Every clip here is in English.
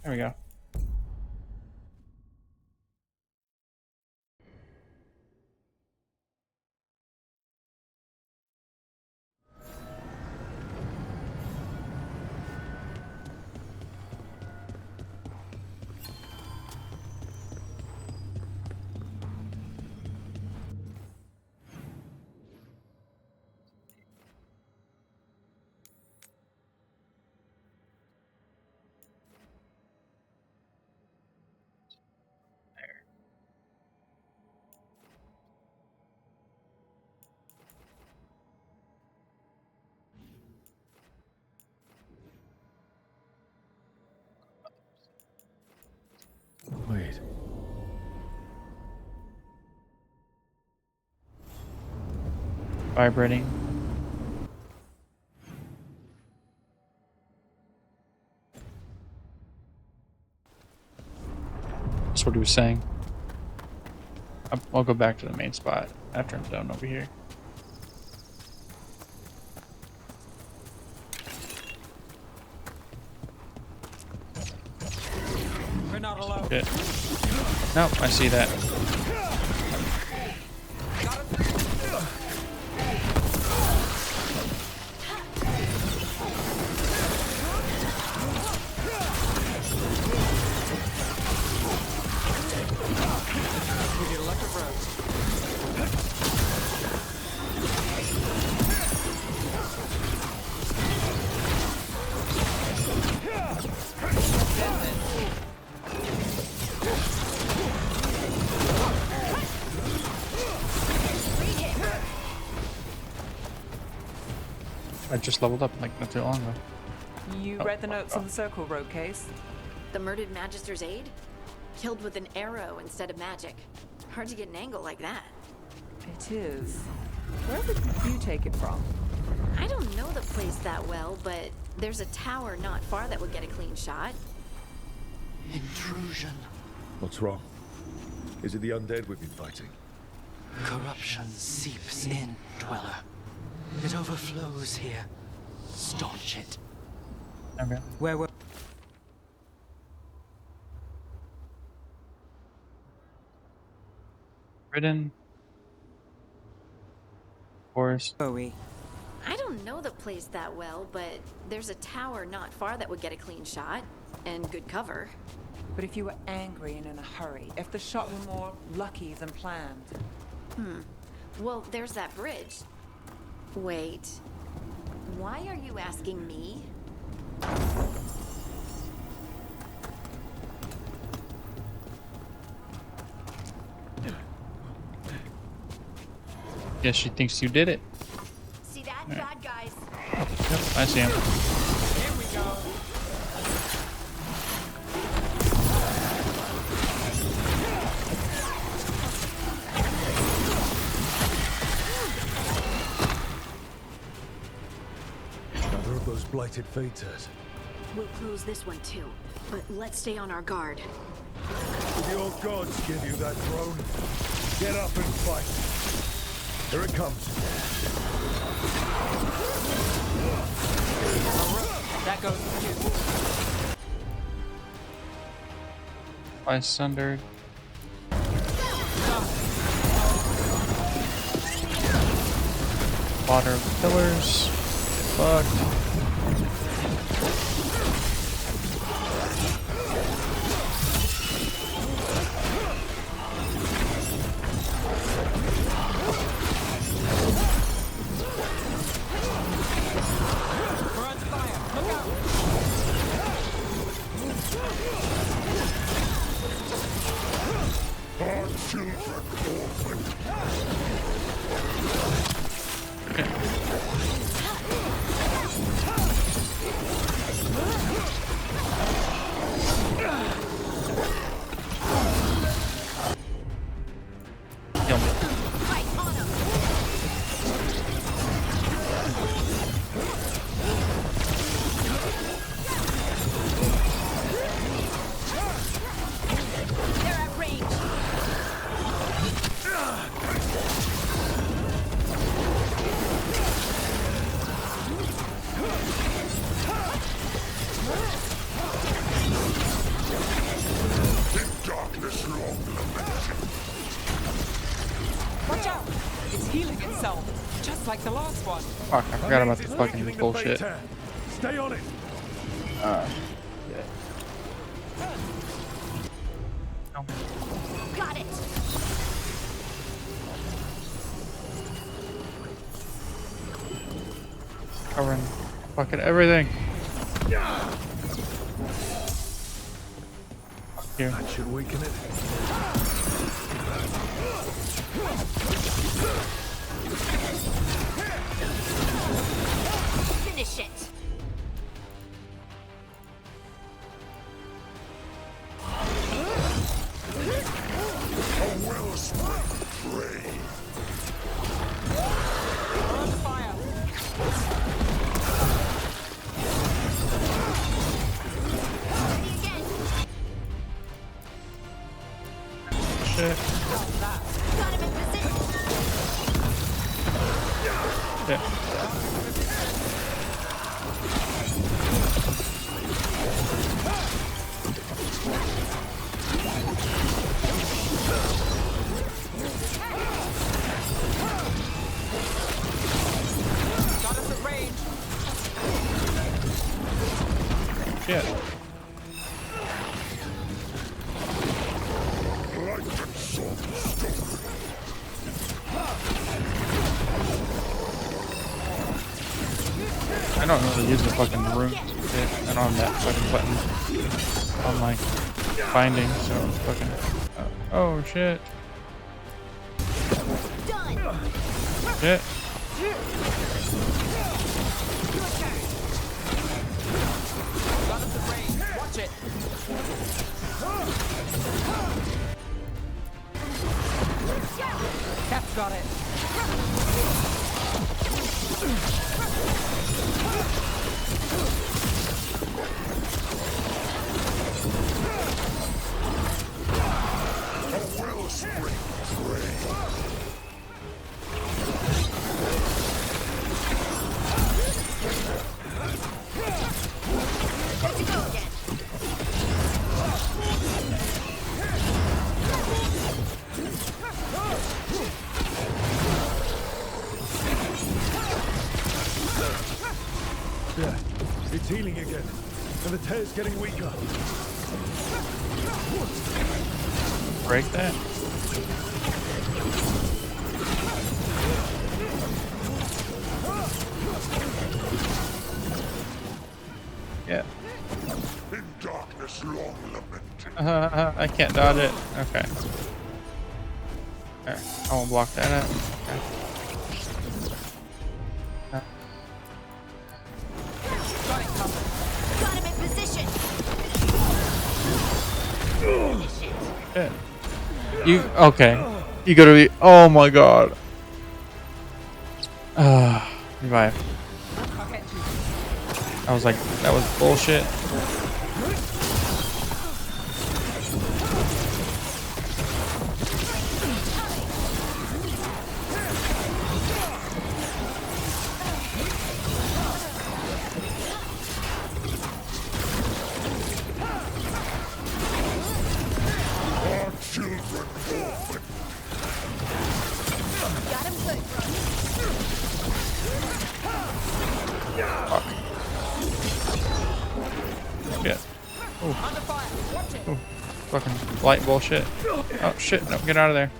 There we go. Wait. Vibrating. That's what he was saying. I'll go back to the main spot after I'm done over here. We're not allowed. Shit. Nope, I see that. We need electric roads. I just leveled up like not too long ago. You read the notes on the Circle Road case? The murdered Magister's aide? Killed with an arrow instead of magic. Hard to get an angle like that. It is. Where did you take it from? I don't know the place that well, but there's a tower not far that would get a clean shot. Intrusion. What's wrong? Is it the undead we've been fighting? Corruption seeps in, Dweller. It overflows here. Staunch it. Okay. Where were... Ridden. Forest. we? I don't know the place that well, but there's a tower not far that would get a clean shot. And good cover. But if you were angry and in a hurry, if the shot were more lucky than planned. Well, there's that bridge. Wait. Why are you asking me? Yes, she thinks you did it. See that, bad guys? Yep, I see him. Here we go. Another of those blighted fates. We'll close this one too, but let's stay on our guard. Did your gods give you that throne? Get up and fight. Here it comes. That goes for you. I sundered. Water pillars. Fucked. We're on fire. Look out. Our children orphaned. Kill me. Fight on 'em! They're at range. just like the last one. Fuck, I forgot about the fucking bullshit. Stay on it. Yeah. Got it. Covering fucking everything. Fuck you. That should weaken it. Finish it. A wellspring prey. We're on fire. Ready again. Shit. Got him in position. Yeah. Got us at range. Shit. Light and sword stone. I don't know how to use the fucking room shit. I don't have that fucking button on my binding, so it's fucking. Oh shit. Done. Shit. Got us at range. Watch it. Cap's got it. A wellspring prey. Good to go again. Yeah, it's healing again. And the tear's getting weaker. Break that. Yeah. In darkness long lament. I can't dodge it. Okay. There. I won't block that out. Okay. Got it covered. Got him in position. Finish it. Shit. You okay? You gotta be. Oh my god. Revive. Okay. I was like, that was bullshit. Our children orphaned. Got him good. Fuck. Shit. Under fire. Watch it. Fucking light bullshit. Oh shit! No, get out of there.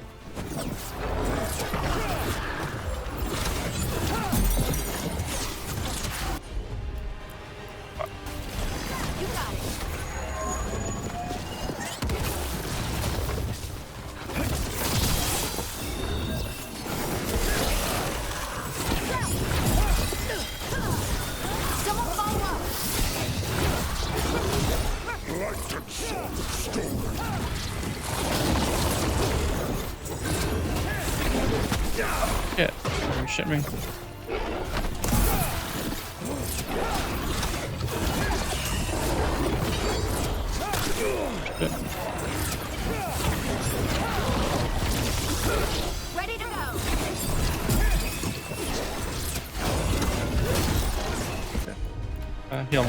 You got it. Someone follow up. Light and sword stone. Shit. Are you shitting me? Shit. Ready to go. Heal me.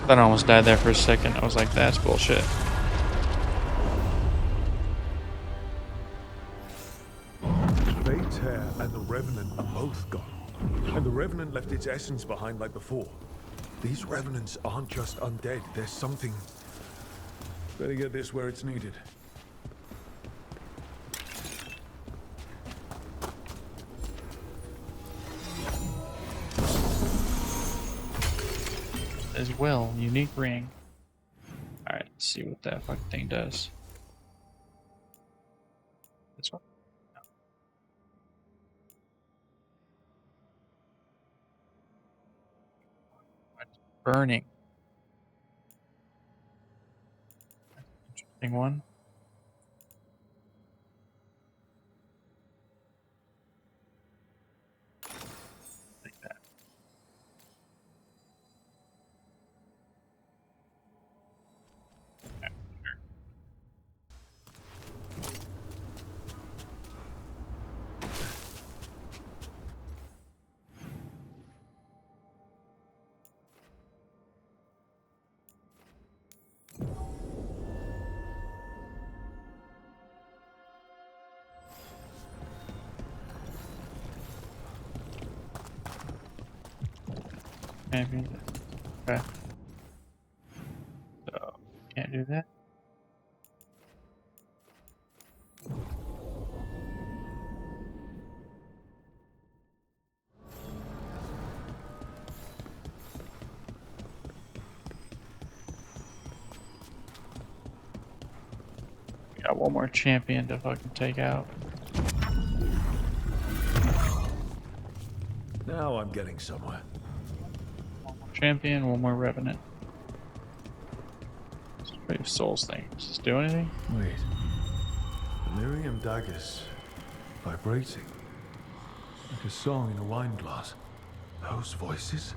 Thought I almost died there for a second. I was like, that's bullshit. Baytear and the Revenant are both gone. And the Revenant left its essence behind like before. These Revenants aren't just undead, there's something... Better get this where it's needed. As well, unique ring. Alright, let's see what that fucking thing does. This one? Burning. That's an interesting one. Like that. Okay, sure. Maybe. Okay. So, can't do that. We got one more champion to fucking take out. Now I'm getting somewhere. One more champion, one more revenant. Brave Souls thing. Does this do anything? Wait. The Miriam daggers vibrating. Like a song in a wine glass. Those voices?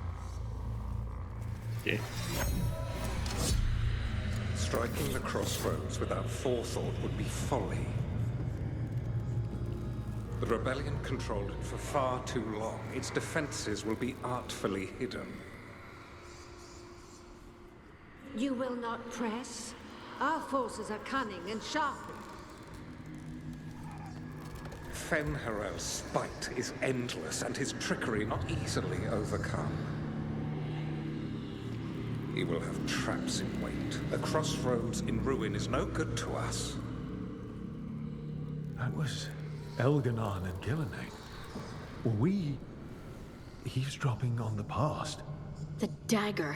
Yeah. Striking the crossroads without forethought would be folly. The rebellion controlled it for far too long. Its defenses will be artfully hidden. You will not press? Our forces are cunning and sharp. Fen'Harel's spite is endless, and his trickery not easily overcome. He will have traps in wait. A crossroads in ruin is no good to us. That was Elganon and Gillenay. Were we eavesdropping on the past? The dagger.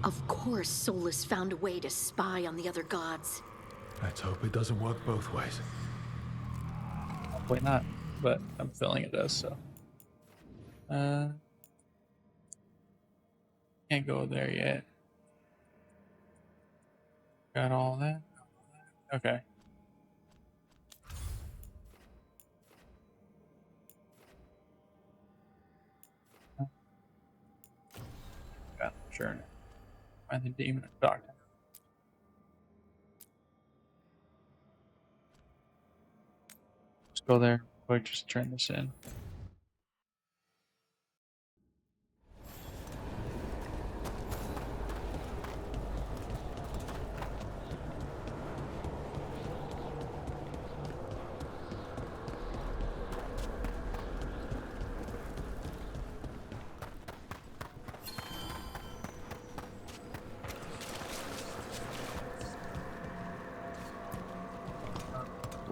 Of course, Solus found a way to spy on the other gods. Let's hope it doesn't work both ways. Probably not, but I'm feeling it does, so. Can't go there yet. Got all that? Okay. Got the journey. Find the demon of darkness. Let's go there. Quick, just turn this in.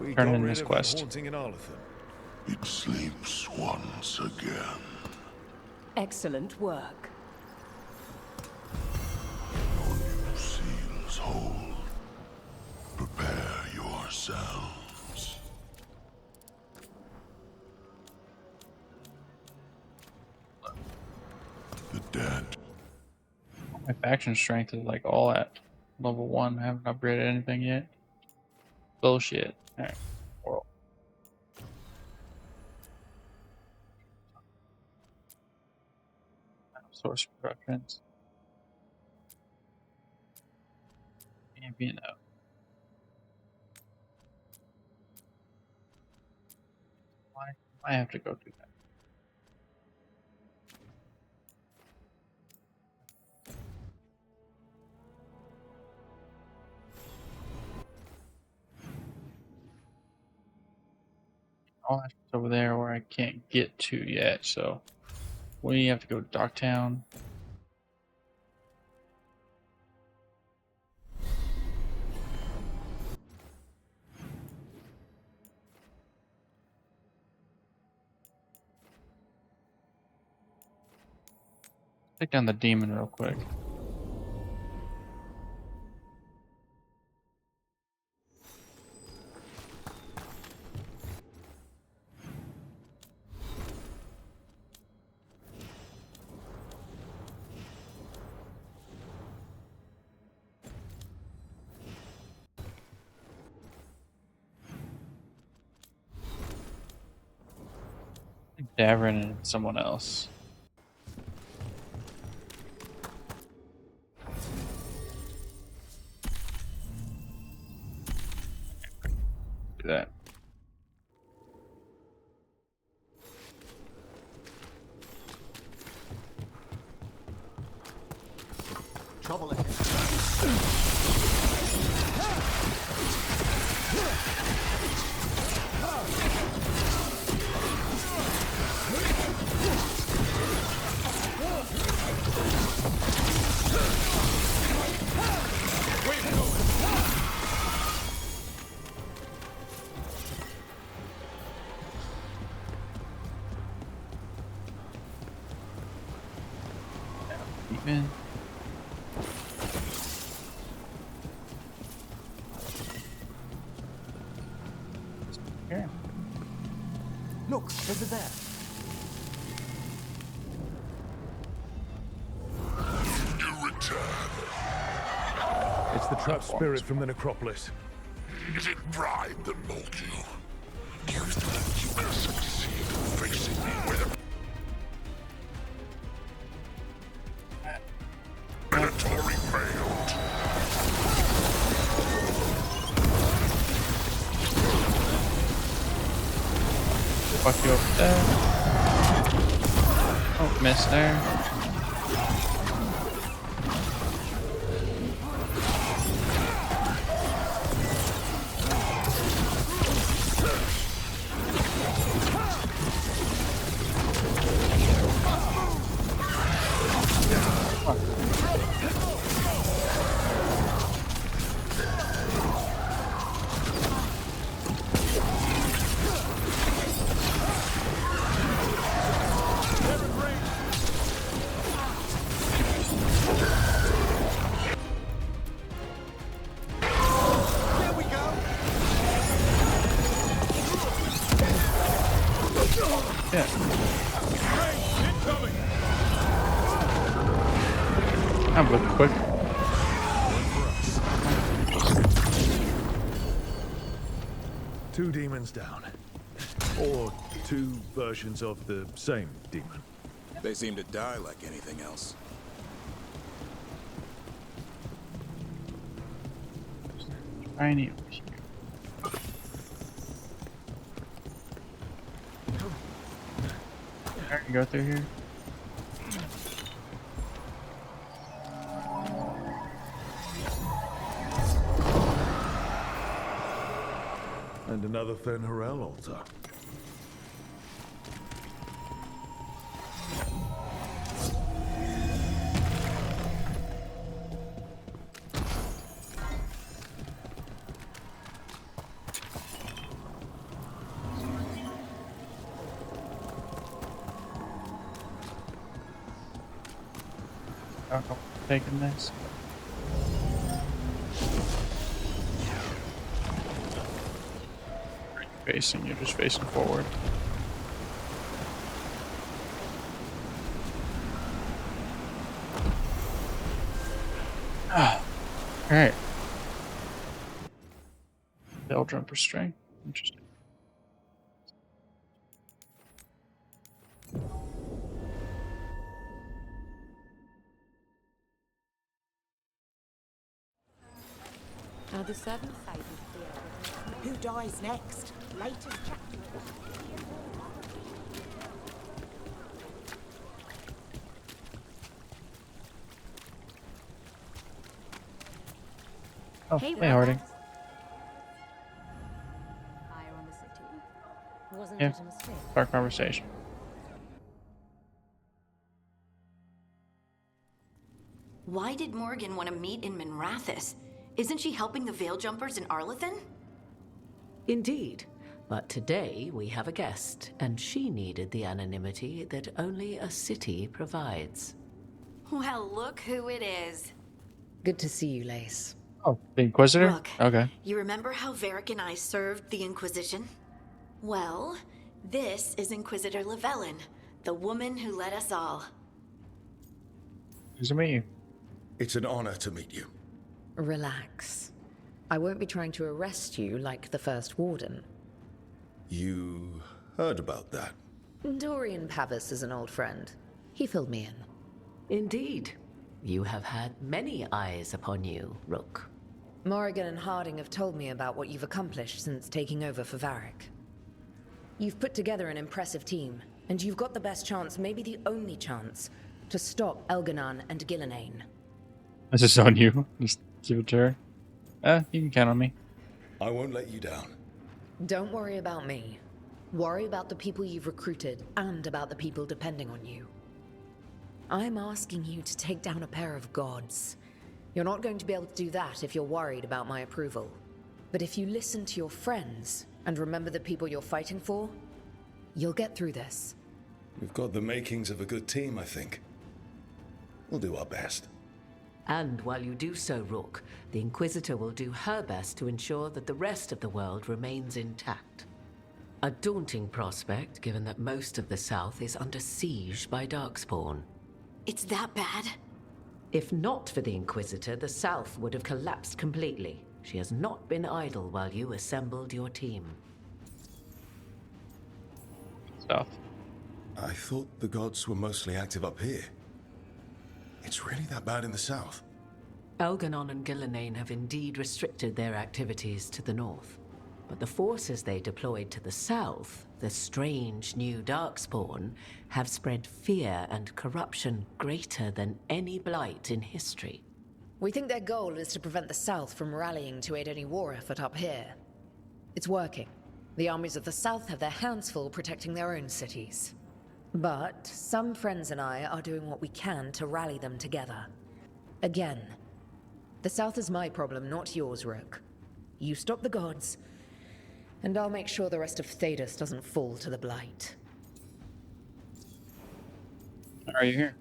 We Turn got in rid this of quest. the haunting in Arletham. It sleeps once again. Excellent work. No new seals hold. Prepare yourselves. The dead. My faction strength is like all at level 1. I haven't upgraded anything yet. Bullshit. Alright. World. Source productions. Ambient out. Why? I have to go do that. all that shit's over there where I can't get to yet, so we have to go to Docktown. Take down the demon real quick. Davin and someone else. Do that. Trouble ahead. Demon. Here. Look, over there. You return. It's the trapped spirit from the necropolis. Is it pride that molded you? Do you think you can succeed in facing me with a Minotauri failed? Fuck you up there. Oh, missed there. Yeah. I'm looking quick. Two demons down. Or two versions of the same demon. They seem to die like anything else. Tiny over here. I can go through here. And another Fen'Harel altar. Taking this. Where are you facing? You're just facing forward. Alright. Bell jumper string. Interesting. The seventh side is clear. Who dies next? Latest chapter. Oh, Hey, hey Harding. Fire on the city. Wasn't Yeah. Start conversation. Why did Morgan want to meet in Minrathous? Isn't she helping the Veil Jumpers in Arlathan? Indeed. But today we have a guest, and she needed the anonymity that only a city provides. Well, look who it is. Good to see you, Lace. Oh, the Inquisitor? Look, okay. You remember how Varric and I served the Inquisition? Well, this is Inquisitor Llewellyn, the woman who led us all. Nice to meet you. It's an honor to meet you. Relax. I won't be trying to arrest you like the First Warden. You heard about that? Dorian Pavis is an old friend. He filled me in. Indeed. You have had many eyes upon you, Rook. Morrigan and Harding have told me about what you've accomplished since taking over for Varric. You've put together an impressive team, and you've got the best chance, maybe the only chance, to stop Elganon and Gillenane. This is on you. Just give it to her. You can count on me. I won't let you down. Don't worry about me. Worry about the people you've recruited, and about the people depending on you. I'm asking you to take down a pair of gods. You're not going to be able to do that if you're worried about my approval. But if you listen to your friends, and remember the people you're fighting for, you'll get through this. We've got the makings of a good team, I think. We'll do our best. And while you do so, Rook, the Inquisitor will do her best to ensure that the rest of the world remains intact. A daunting prospect, given that most of the South is under siege by Darkspawn. It's that bad? If not for the Inquisitor, the South would have collapsed completely. She has not been idle while you assembled your team. South. I thought the gods were mostly active up here. It's really that bad in the south? Elganon and Gillenane have indeed restricted their activities to the north. But the forces they deployed to the south, the strange new Darkspawn, have spread fear and corruption greater than any blight in history. We think their goal is to prevent the South from rallying to aid any war effort up here. It's working. The armies of the South have their hands full protecting their own cities. But some friends and I are doing what we can to rally them together. Again, the South is my problem, not yours, Rook. You stop the gods, and I'll make sure the rest of Thedas doesn't fall to the blight. Are you here?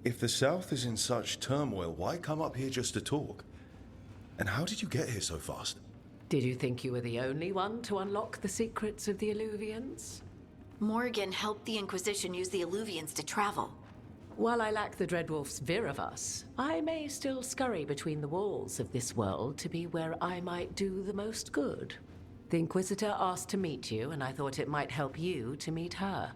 If the south is in such turmoil, why come up here just to talk? And how did you get here so fast? Did you think you were the only one to unlock the secrets of the Illuvians? Morgan helped the Inquisition use the Illuvians to travel. While I lack the Dreadwolf's Viravus, I may still scurry between the walls of this world to be where I might do the most good. The Inquisitor asked to meet you, and I thought it might help you to meet her.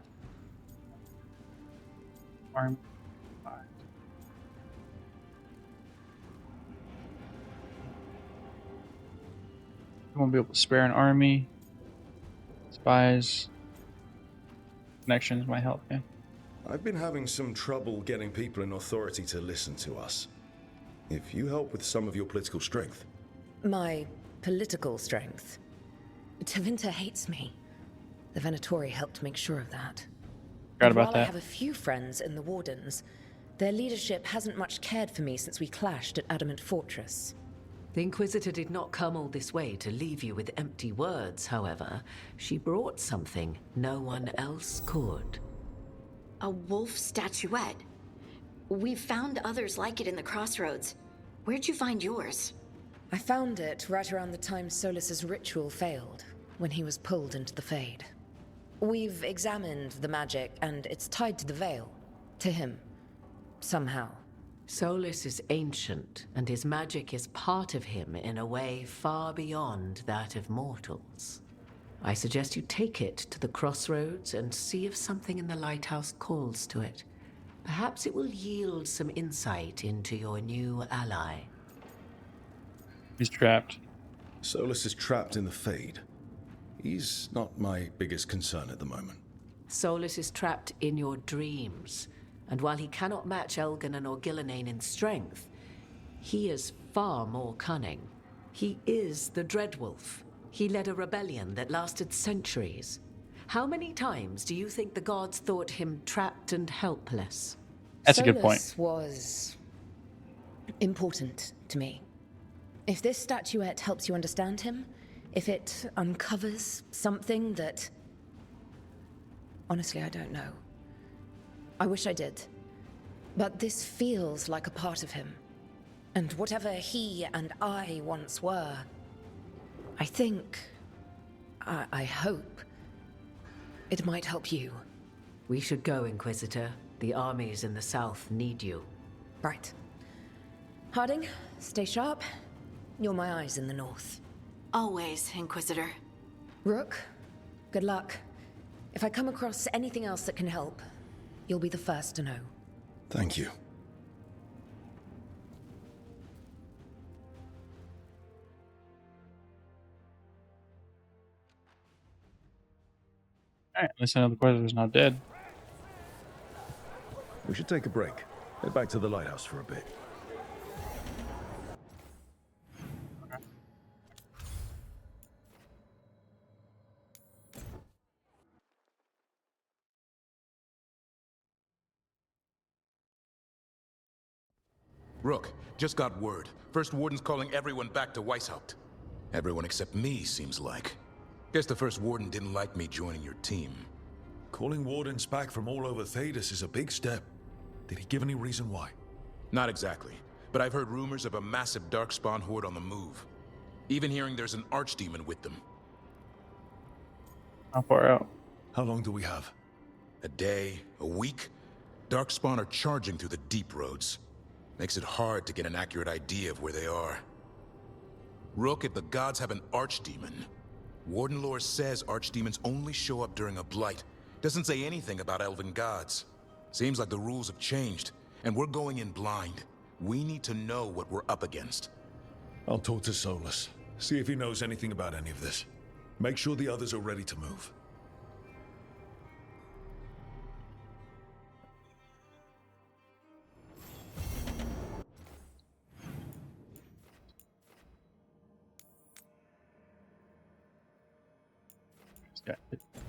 You won't be able to spare an army. Spies. Connections might help, yeah. I've been having some trouble getting people in authority to listen to us. If you help with some of your political strength. My political strength? Tevinter hates me. The Venatori helped make sure of that. Forgot about while that. I have a few friends in the Wardens, their leadership hasn't much cared for me since we clashed at Adamant Fortress. The Inquisitor did not come all this way to leave you with empty words, however. She brought something no one else could. A wolf statuette. We've found others like it in the crossroads. Where'd you find yours? I found it right around the time Solus's ritual failed, when he was pulled into the Fade. We've examined the magic, and it's tied to the Veil. To him. Somehow. Solus is ancient, and his magic is part of him in a way far beyond that of mortals. I suggest you take it to the crossroads and see if something in the lighthouse calls to it. Perhaps it will yield some insight into your new ally. He's trapped. Solus is trapped in the Fade. He's not my biggest concern at the moment. Solus is trapped in your dreams, and while he cannot match Elganon or Gillenane in strength, he is far more cunning. He is the Dreadwolf. He led a rebellion that lasted centuries. How many times do you think the gods thought him trapped and helpless? That's a good point. Solus was important to me. If this statuette helps you understand him, if it uncovers something that... Honestly, I don't know. I wish I did. But this feels like a part of him. And whatever he and I once were, I think... I hope... it might help you. We should go, Inquisitor. The armies in the south need you. Right. Harding, stay sharp. You're my eyes in the north. Always, Inquisitor. Rook, good luck. If I come across anything else that can help, you'll be the first to know. Thank you. Alright, at least I know the Inquisitor's not dead. We should take a break. Head back to the lighthouse for a bit. Rook, just got word. First Warden's calling everyone back to Weishaupt. Everyone except me, seems like. Guess the First Warden didn't like me joining your team. Calling Wardens back from all over Thedas is a big step. Did he give any reason why? Not exactly, but I've heard rumors of a massive Darkspawn horde on the move. Even hearing there's an archdemon with them. How far out? How long do we have? A day, a week? Darkspawn are charging through the deep roads. Makes it hard to get an accurate idea of where they are. Rook, if the gods have an archdemon, Warden lore says archdemons only show up during a blight. Doesn't say anything about elven gods. Seems like the rules have changed, and we're going in blind. We need to know what we're up against. I'll talk to Solus. See if he knows anything about any of this. Make sure the others are ready to move.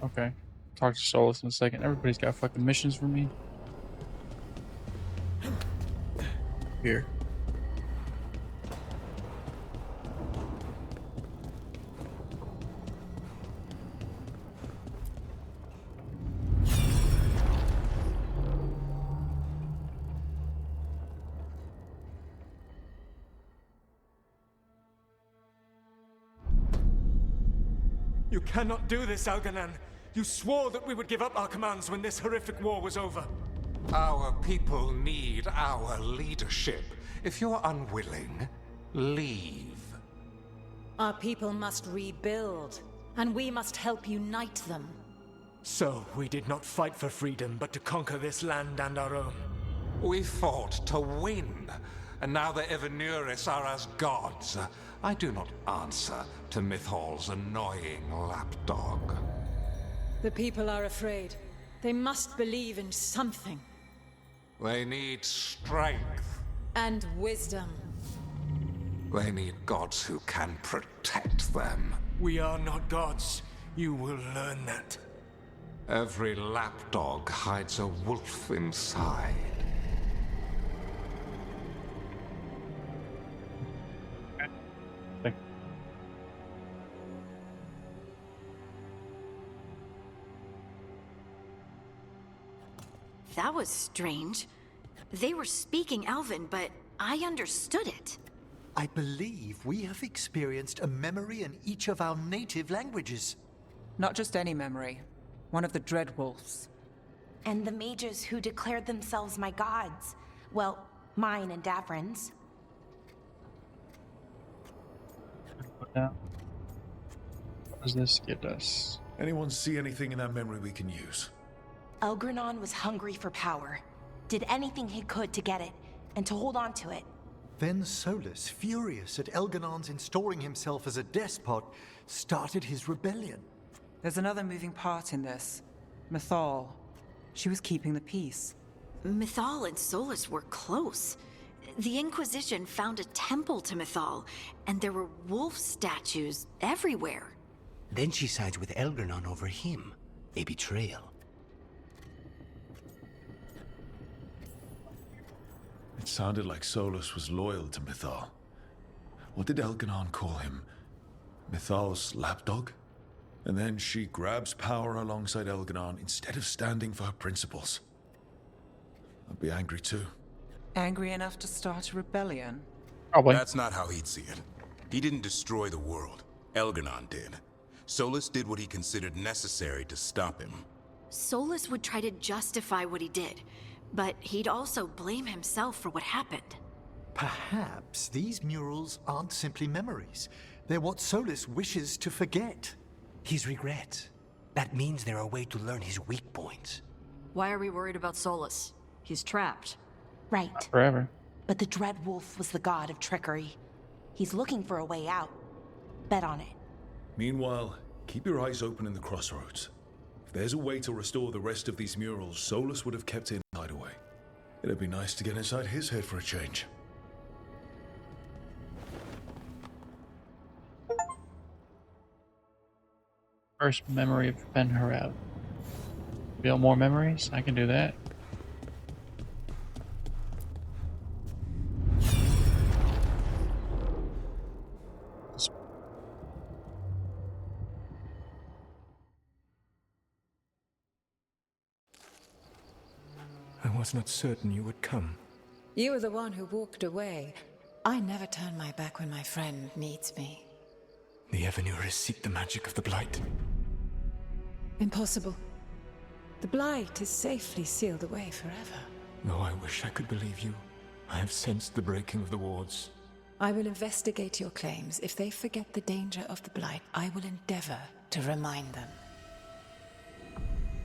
Okay. Talk to Solus in a second. Everybody's got fucking missions for me. Here. You cannot do this, Algernon. You swore that we would give up our commands when this horrific war was over. Our people need our leadership. If you're unwilling, leave. Our people must rebuild, and we must help unite them. So, we did not fight for freedom, but to conquer this land and our own. We fought to win, and now the Evenuris are as gods. I do not answer to Mythal's annoying lapdog. The people are afraid. They must believe in something. They need strength. And wisdom. They need gods who can protect them. We are not gods. You will learn that. Every lapdog hides a wolf inside. That was strange. They were speaking Elven, but I understood it. I believe we have experienced a memory in each of our native languages. Not just any memory. One of the Dreadwolves. And the mages who declared themselves my gods. Well, mine and Davrin's. What does this get us? Anyone see anything in that memory we can use? Elgranon was hungry for power. Did anything he could to get it, and to hold on to it. Then Solus, furious at Elganon's installing himself as a despot, started his rebellion. There's another moving part in this. Mythal. She was keeping the peace. Mythal and Solus were close. The Inquisition found a temple to Mythal, and there were wolf statues everywhere. Then she sides with Elgranon over him. A betrayal. It sounded like Solus was loyal to Mythal. What did Elganon call him? Mythal's lapdog? And then she grabs power alongside Elganon instead of standing for her principles. I'd be angry too. Angry enough to start a rebellion? That's not how he'd see it. He didn't destroy the world. Elganon did. Solus did what he considered necessary to stop him. Solus would try to justify what he did, but he'd also blame himself for what happened. Perhaps these murals aren't simply memories. They're what Solus wishes to forget. His regrets. That means they're a way to learn his weak points. Why are we worried about Solus? He's trapped. Right. Forever. But the Dread Wolf was the god of trickery. He's looking for a way out. Bet on it. Meanwhile, keep your eyes open in the crossroads. If there's a way to restore the rest of these murals, Solus would have kept it in hideaway. It'd be nice to get inside his head for a change. First memory of Ben Harab. Build more memories? I can do that. I was not certain you would come. You were the one who walked away. I never turn my back when my friend needs me. The Evanurus seek the magic of the Blight. Impossible. The Blight is safely sealed away forever. Though I wish I could believe you, I have sensed the breaking of the wards. I will investigate your claims. If they forget the danger of the Blight, I will endeavor to remind them.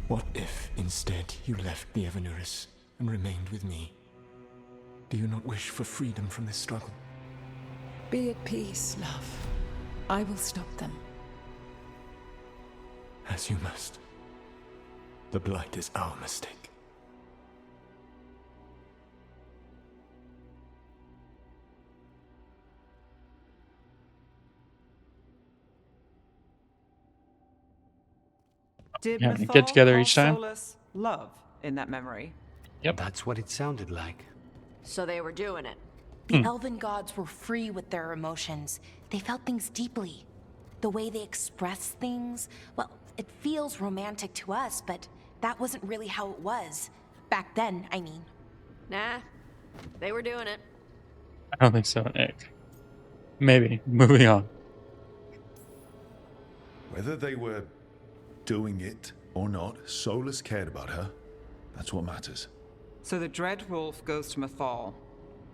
What if, instead, you left the Evanurus and remained with me? Do you not wish for freedom from this struggle? Be at peace, love. I will stop them. As you must. The Blight is our mistake. Did Yeah, Mythal get together call each time? Solus love in that memory? Yep. That's what it sounded like. So they were doing it. The elven gods were free with their emotions. They felt things deeply. The way they expressed things, well, it feels romantic to us, but that wasn't really how it was. Back then, I mean. Nah, they were doing it. I don't think so, Nick. Maybe. Moving on. Whether they were doing it or not, Solus cared about her. That's what matters. So the Dread Wolf goes to Mythal.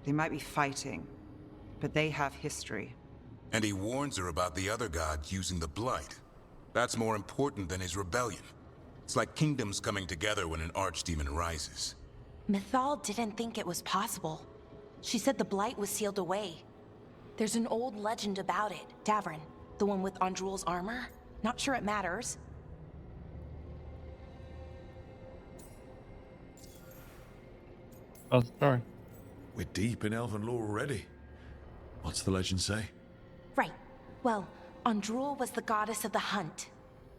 They might be fighting, but they have history. And he warns her about the other gods using the Blight. That's more important than his rebellion. It's like kingdoms coming together when an archdemon rises. Mythal didn't think it was possible. She said the Blight was sealed away. There's an old legend about it. Davrin, the one with Andrul's armor. Not sure it matters. Oh, sorry. We're deep in elven lore already. What's the legend say? Right. Well, Andrul was the goddess of the hunt.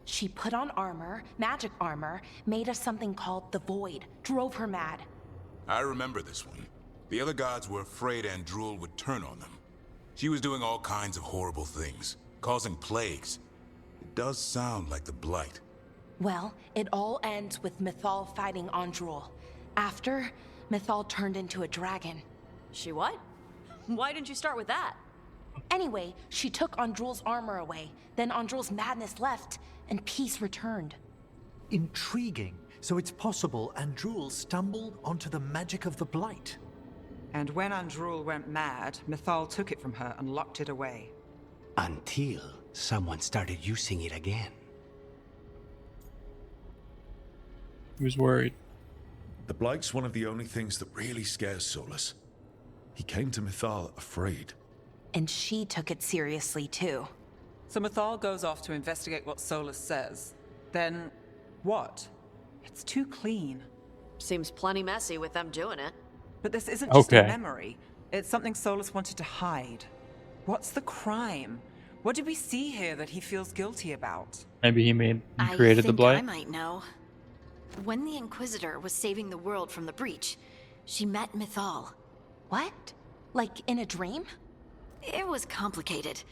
She put on armor, magic armor, made us something called the Void, drove her mad. I remember this one. The other gods were afraid Andrul would turn on them. She was doing all kinds of horrible things, causing plagues. It does sound like the Blight. Well, it all ends with Mythal fighting Andrul. After, Mythal turned into a dragon. She what? Why didn't you start with that? Anyway, she took Andrul's armor away. Then Andrul's madness left, and peace returned. Intriguing. So it's possible Andrul stumbled onto the magic of the Blight. And when Andrul went mad, Mythal took it from her and locked it away. Until someone started using it again. He was worried. The Blight's one of the only things that really scares Solus. He came to Mythal afraid. And she took it seriously, too. So Mythal goes off to investigate what Solus says. Then, what? It's too clean. Seems plenty messy with them doing it. But this isn't just Okay. a memory. It's something Solus wanted to hide. What's the crime? What did we see here that he feels guilty about? Maybe he created the blight. I might know. When the Inquisitor was saving the world from the breach, she met Mythal. What? Like in a dream? It was complicated.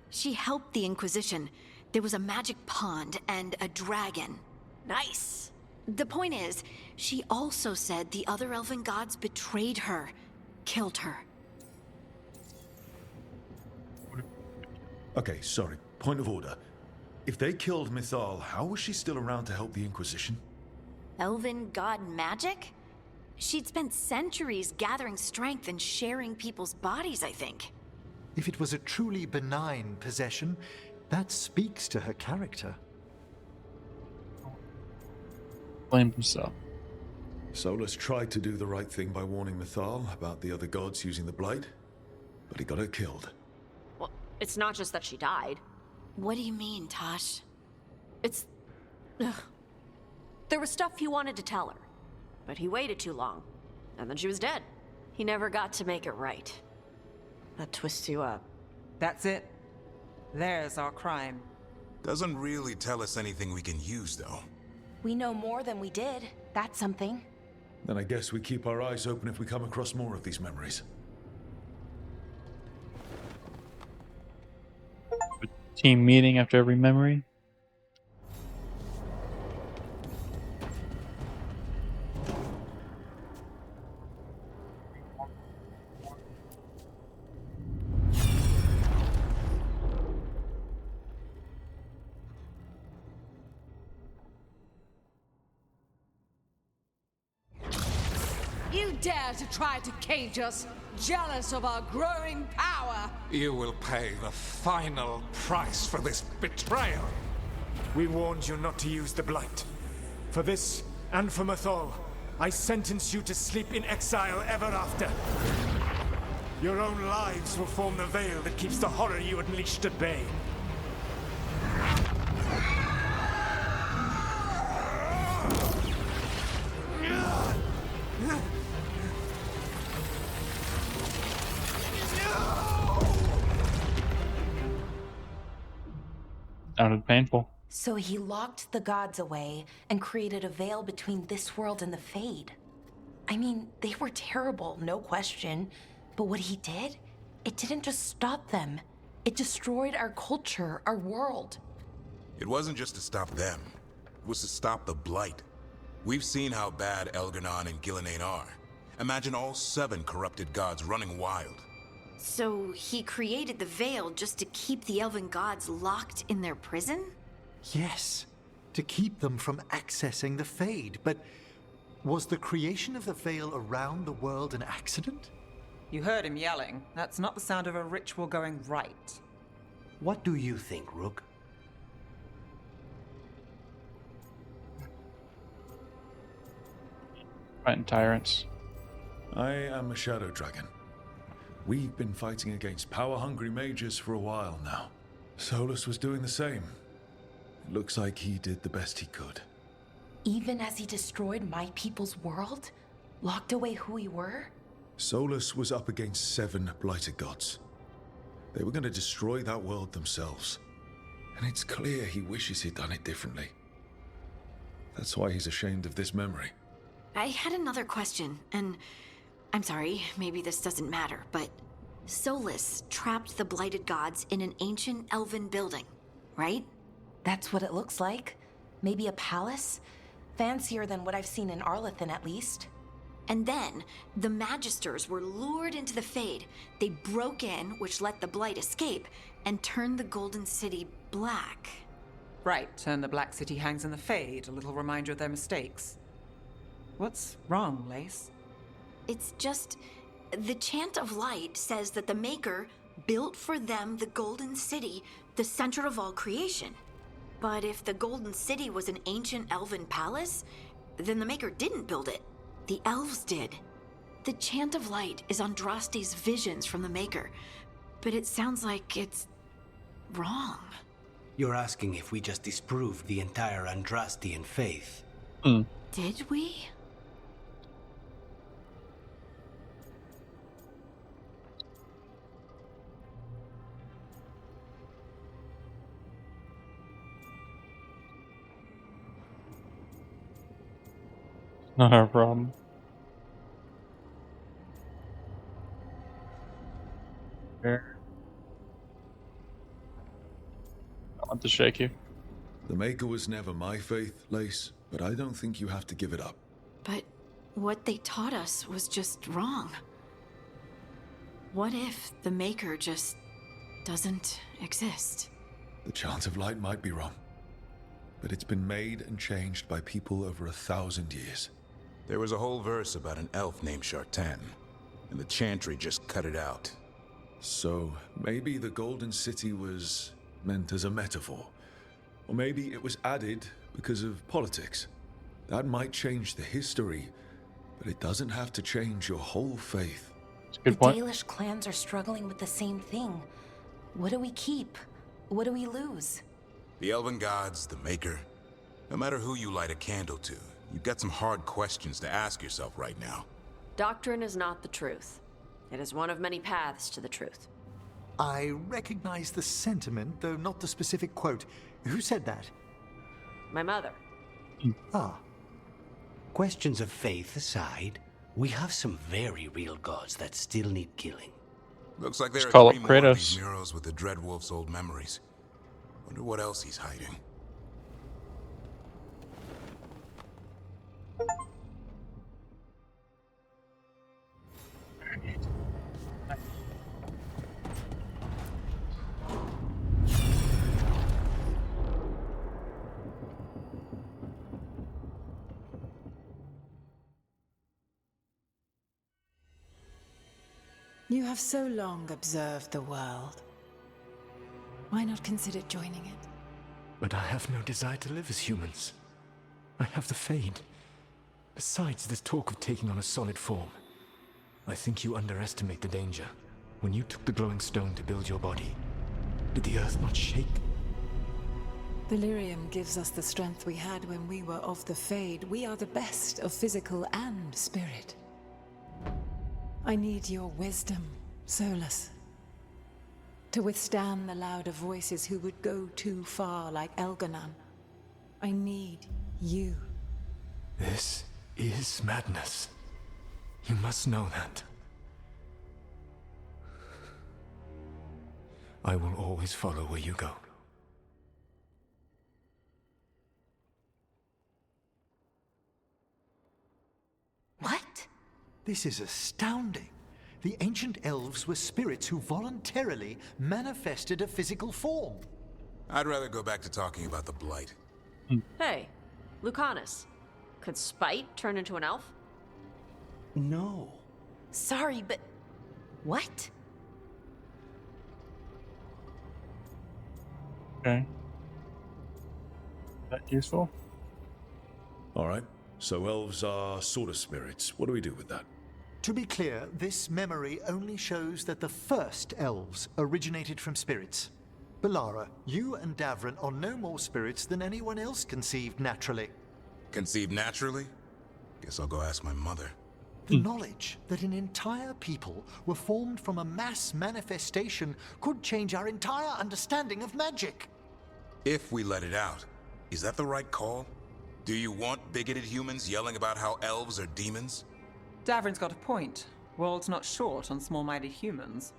She helped the Inquisition. There was a magic pond and a dragon. Nice. The point is, she also said the other elven gods betrayed her, killed her. Okay, sorry. Point of order. If they killed Mythal, how was she still around to help the Inquisition? Elven god magic? She'd spent centuries gathering strength and sharing people's bodies, I think. If it was a truly benign possession, that speaks to her character. Blame himself. Solus tried to do the right thing by warning Mythal about the other gods using the blight, but he got her killed. Well, it's not just that she died. What do you mean, Tosh? It's... Ugh. There was stuff he wanted to tell her, but he waited too long, and then she was dead. He never got to make it right. That twists you up. That's it. There's our crime. Doesn't really tell us anything we can use, though. We know more than we did. That's something. Then I guess we keep our eyes open if we come across more of these memories. Team meeting after every memory. You dare to try to cage us, jealous of our growing power. You will pay the final price for this betrayal. We warned you not to use the blight. For this, and for Mythal, I sentence you to sleep in exile ever after. Your own lives will form the veil that keeps the horror you unleashed at bay. Sounded painful. So he locked the gods away and created a veil between this world and the Fade. I mean, they were terrible, no question. But what he did, it didn't just stop them. It destroyed our culture, our world. It wasn't just to stop them. It was to stop the Blight. We've seen how bad Elganon and Gillenane are. Imagine all 7 corrupted gods running wild. So he created the veil just to keep the elven gods locked in their prison? Yes, to keep them from accessing the Fade. But was the creation of the veil around the world an accident? You heard him yelling. That's not the sound of a ritual going right. What do you think, Rook? Fighting tyrants. I am a shadow dragon. We've been fighting against power-hungry mages for a while now. Solus was doing the same. It looks like he did the best he could. Even as he destroyed my people's world? Locked away who we were? Solus was up against 7 blighted gods. They were going to destroy that world themselves. And it's clear he wishes he'd done it differently. That's why he's ashamed of this memory. I had another question, and I'm sorry, maybe this doesn't matter, but Solus trapped the blighted gods in an ancient elven building, right? That's what it looks like. Maybe a palace? Fancier than what I've seen in Arlethan, at least. And then, the Magisters were lured into the Fade. They broke in, which let the Blight escape, and turned the Golden City black. Right, and the Black City hangs in the Fade, a little reminder of their mistakes. What's wrong, Lace? It's just... the Chant of Light says that the Maker built for them the Golden City, the center of all creation. But if the Golden City was an ancient elven palace, then the Maker didn't build it. The elves did. The Chant of Light is Andraste's visions from the Maker, but it sounds like it's wrong. You're asking if we just disproved the entire Andrastian faith. Did we? Not our problem. Here. I want to shake you. The Maker was never my faith, Lace, but I don't think you have to give it up. But what they taught us was just wrong. What if the Maker just doesn't exist? The chant of light might be wrong, but it's been made and changed by people over 1,000 years. There was a whole verse about an elf named Shartan, and the chantry just cut it out. So maybe the Golden City was meant as a metaphor. Or maybe it was added because of politics. That might change the history, but it doesn't have to change your whole faith. That's a good point. The Dalish clans are struggling with the same thing. What do we keep? What do we lose? The Elven Gods, the Maker. No matter who you light a candle to, you've got some hard questions to ask yourself right now. Doctrine is not the truth. It is one of many paths to the truth. I recognize the sentiment, though not the specific quote. Who said that? My mother. Ah. Questions of faith aside, we have some very real gods that still need killing. Looks like there Just are call 3 up more of Kratos. these murals with the Dreadwolf's old memories. Wonder what else he's hiding. You have so long observed the world. Why not consider joining it? But I have no desire to live as humans. I have the Fade. Besides, this talk of taking on a solid form. I think you underestimate the danger. When you took the glowing stone to build your body, did the earth not shake? Delirium gives us the strength we had when we were of the Fade. We are the best of physical and spirit. I need your wisdom, Solus. To withstand the louder voices who would go too far like Elganon. I need you. This is madness. You must know that. I will always follow where you go. What? This is astounding. The ancient elves were spirits who voluntarily manifested a physical form. I'd rather go back to talking about the Blight. Hey, Lucanus. Could Spite turn into an elf? No. Sorry, but... what? Okay. That useful? Alright, so elves are sort of spirits. What do we do with that? To be clear, this memory only shows that the first elves originated from spirits. Balara, you and Davrin are no more spirits than anyone else conceived naturally. Conceived naturally? Guess I'll go ask my mother. The knowledge that an entire people were formed from a mass manifestation could change our entire understanding of magic. If we let it out, is that the right call? Do you want bigoted humans yelling about how elves are demons? Davrin's got a point. World's not short on small-minded humans.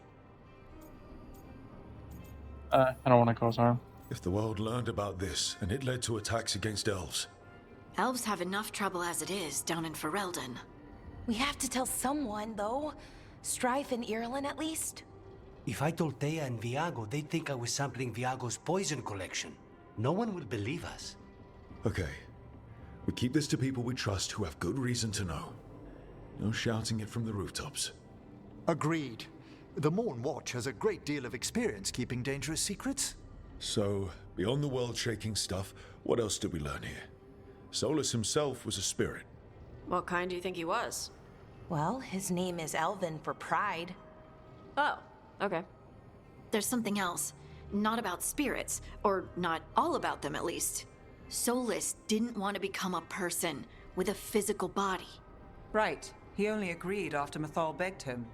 I don't want to cause harm. If the world learned about this, and it led to attacks against elves. Elves have enough trouble as it is down in Ferelden. We have to tell someone, though. Strife and Irulan, at least. If I told Thea and Viago, they'd think I was sampling Viago's poison collection. No one will believe us. Okay. We keep this to people we trust who have good reason to know. No shouting it from the rooftops. Agreed. The Morn Watch has a great deal of experience keeping dangerous secrets. So, beyond the world-shaking stuff, what else did we learn here? Solus himself was a spirit. What kind do you think he was? Well, his name is Elven for pride. Oh, okay. There's something else. Not about spirits, or not all about them at least. Solus didn't want to become a person with a physical body. Right. He only agreed after Mythal begged him.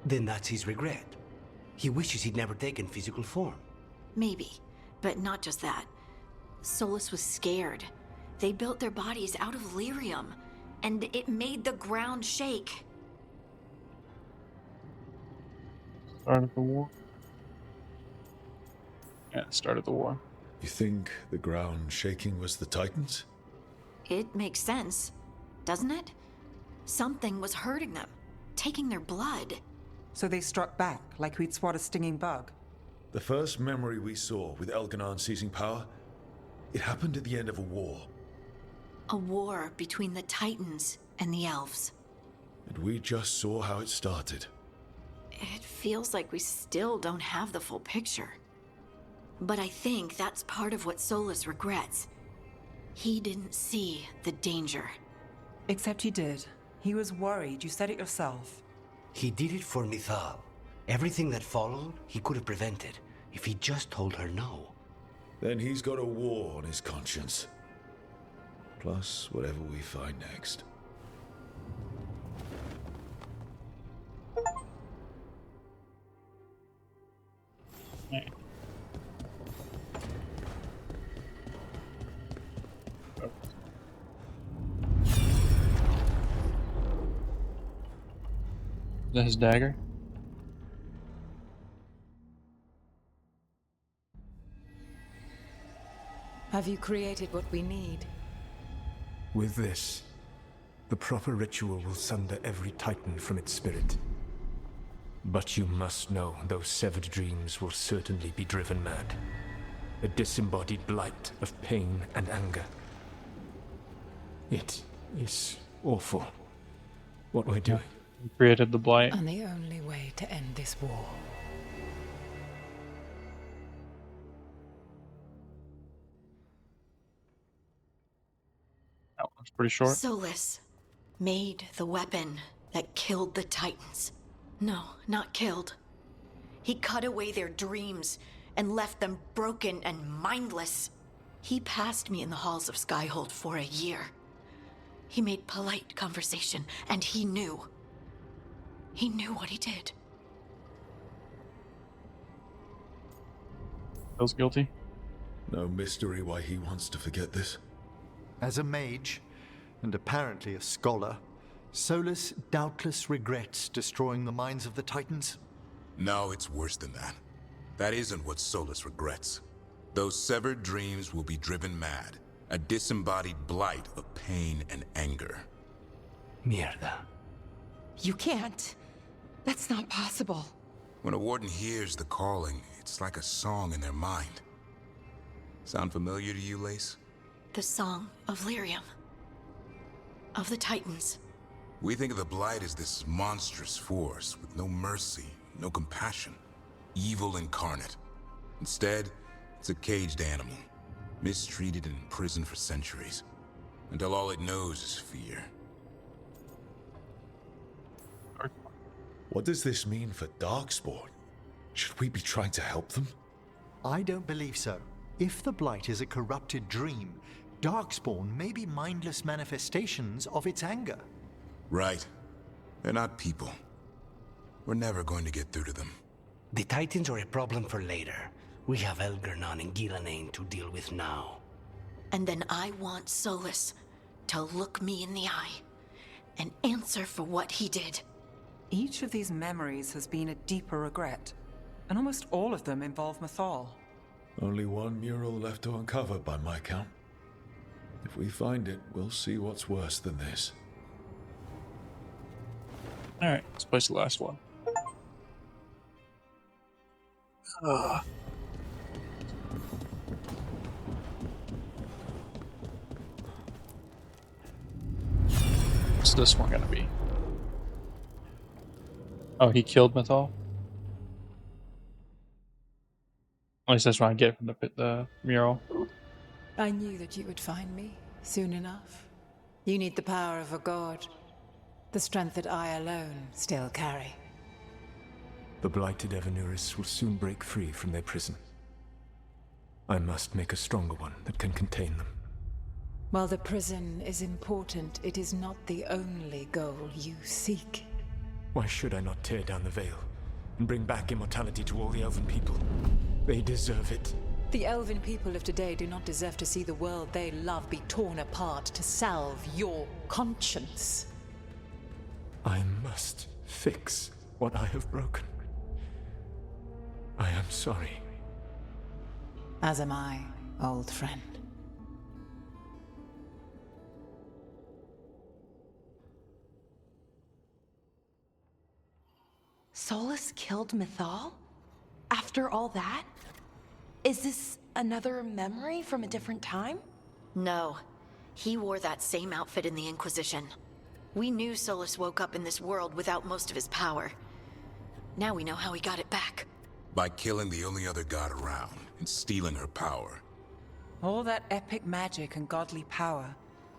Then that's his regret. He wishes he'd never taken physical form. Maybe, but not just that. Solus was scared. They built their bodies out of lyrium. and it made the ground shake. Start of the war. Yeah, start of the war. You think the ground shaking was the Titans? It makes sense, doesn't it? Something was hurting them, taking their blood. So they struck back, like we'd swat a stinging bug. The first memory we saw with Elganon seizing power, it happened at the end of a war. A war between the Titans and the elves. And we just saw how it started. It feels like we still don't have the full picture. But I think that's part of what Solus regrets. He didn't see the danger. Except he did. He was worried. You said it yourself. He did it for Mythal. Everything that followed, he could have prevented if he just told her no. Then he's got a war on his conscience. Plus, whatever we find next. Is that his dagger? Have you created what we need? With this, the proper ritual will sunder every Titan from its spirit. But you must know those severed dreams will certainly be driven mad. A disembodied blight of pain and anger. It is awful what we're doing. We created the blight. And the only way to end this war. That one's pretty short. Solus made the weapon that killed the Titans. No, not killed. He cut away their dreams and left them broken and mindless. He passed me in the halls of Skyhold for a year. He made polite conversation, and he knew. He knew what he did. Feels guilty. No mystery why he wants to forget this. As a mage, and apparently a scholar, Solus doubtless regrets destroying the minds of the Titans. No, it's worse than that. That isn't what Solus regrets. Those severed dreams will be driven mad. A disembodied blight of pain and anger. Mierda. You can't. That's not possible. When a warden hears the calling, it's like a song in their mind. Sound familiar to you, Lace? The song of Lyrium. Of the Titans. We think of the Blight as this monstrous force with no mercy, no compassion. Evil incarnate. Instead, it's a caged animal. Mistreated and imprisoned for centuries. Until all it knows is fear. What does this mean for Darkspawn? Should we be trying to help them? I don't believe so. If the Blight is a corrupted dream, Darkspawn may be mindless manifestations of its anger. Right. They're not people. We're never going to get through to them. The Titans are a problem for later. We have Elgarnon and Gillanane to deal with now. And then I want Solus to look me in the eye and answer for what he did. Each of these memories has been a deeper regret, and almost all of them involve Mythal. Only one mural left to uncover by my count. If we find it, we'll see what's worse than this. Alright, let's place the last one. What's this one gonna be? Oh, he killed Mythal? At least that's what I get from the mural. I knew that you would find me soon enough. You need the power of a god. The strength that I alone still carry. The blighted Evanuris will soon break free from their prison. I must make a stronger one that can contain them. While the prison is important, it is not the only goal you seek. Why should I not tear down the veil and bring back immortality to all the elven people? They deserve it. The elven people of today do not deserve to see the world they love be torn apart to salve your conscience. I must fix what I have broken. I am sorry. As am I, old friend. Solus killed Mythal? After all that? Is this another memory from a different time? No. He wore that same outfit in the Inquisition. We knew Solus woke up in this world without most of his power. Now we know how he got it back. By killing the only other god around and stealing her power. All that epic magic and godly power.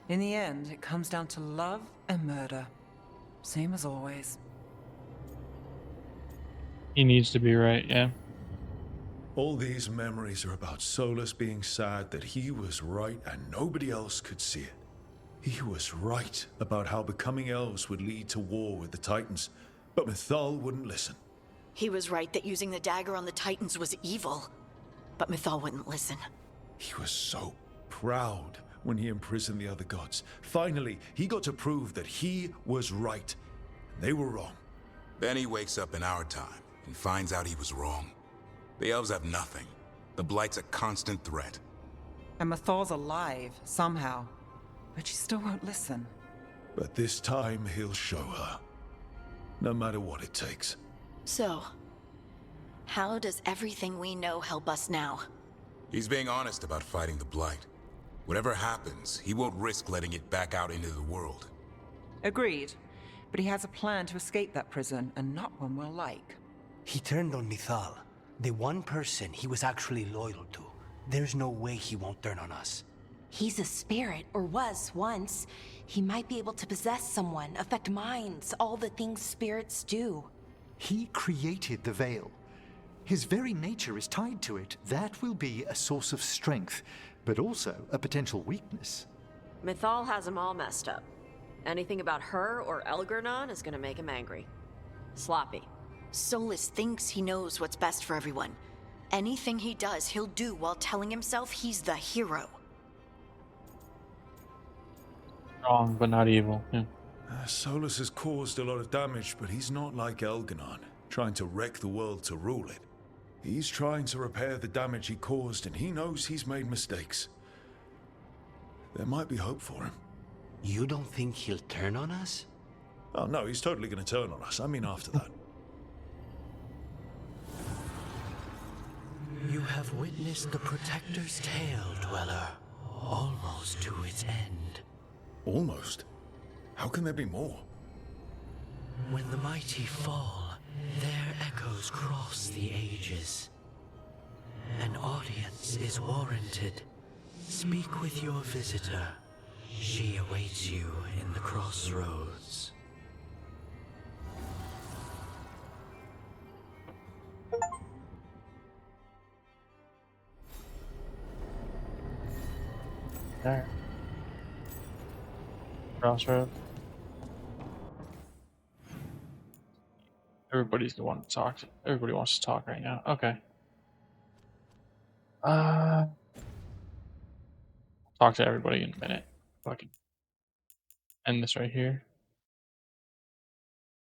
In the end, it comes down to love and murder. Same as always. He needs to be right, yeah. All these memories are about Solus being sad that he was right and nobody else could see it. He was right about how becoming elves would lead to war with the Titans, but Mythal wouldn't listen. He was right that using the dagger on the Titans was evil, but Mythal wouldn't listen. He was so proud when he imprisoned the other gods. Finally, he got to prove that he was right. They were wrong. Then he wakes up in our time and finds out he was wrong. The elves have nothing. The Blight's a constant threat. And Mythal's alive, somehow. But she still won't listen. But this time he'll show her. No matter what it takes. So, how does everything we know help us now? He's being honest about fighting the Blight. Whatever happens, he won't risk letting it back out into the world. Agreed. But he has a plan to escape that prison, and not one we'll like. He turned on Mythal, the one person he was actually loyal to. There's no way he won't turn on us. He's a spirit, or was once. He might be able to possess someone, affect minds, all the things spirits do. He created the Veil. His very nature is tied to it. That will be a source of strength, but also a potential weakness. Mythal has him all messed up. Anything about her or Elgernon is gonna make him angry. Sloppy. Solus thinks he knows what's best for everyone. Anything he does, he'll do while telling himself he's the hero. Wrong, but not evil. Yeah. Solus has caused a lot of damage, but he's not like Elgernon, trying to wreck the world to rule it. He's trying to repair the damage he caused, and he knows he's made mistakes. There might be hope for him. You don't think he'll turn on us? Oh no, he's totally going to turn on us. I mean after that. You have witnessed the Protector's tale, Dweller, almost to its end. Almost? How can there be more? When the mighty fall, their echoes cross the ages. An audience is warranted. Speak with your visitor. She awaits you in the crossroads. There. Crossroad. Everybody's the one to talk to. Everybody wants to talk right now. Okay. Talk to everybody in a minute. Fucking end this right here.